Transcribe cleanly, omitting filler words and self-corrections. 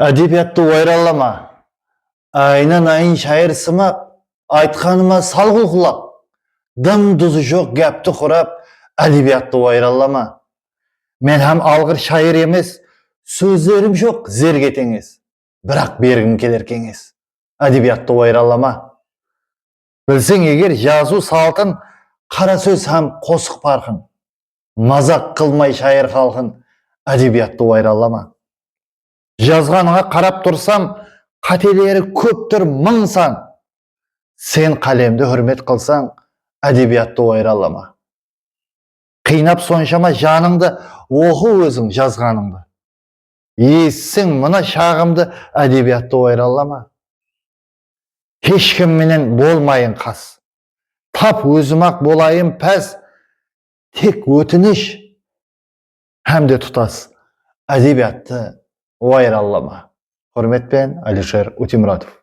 Әдебиятты ойралама. Айнан шайыр сымақ, айтқаныма салғыл құлап. Дым-дұзы жоқ гәпті құрап, әдебиятты ойралама. Мен һәм алғыр шайыр емес, сөздерім жоқ зергетеңіз. Бірақ бергім келер кеңес. Әдебиятты ойралама. Білсең егер жазу салтын, қара сөз һәм қосық парқын. Мазақ қылмай шайыр халқын, әдебиятты ойралама. Жазғаныңа қарап тұрсам, қателері көптір мың сан. Сен қалемді hürmet қылсаң, әдебиятты ойралама. Қинап соншама жаныңды, оқы өзің жазғаныңды. Ессің мына шағымды, әдебиятты ойралама. Ешкімменен болмайын қас. Тап өзім-ақ болайын пәс. Тек өтініш һәм де тұтас. Әдебиятты ойралама. Құрметпен, Алишер Утемуратов.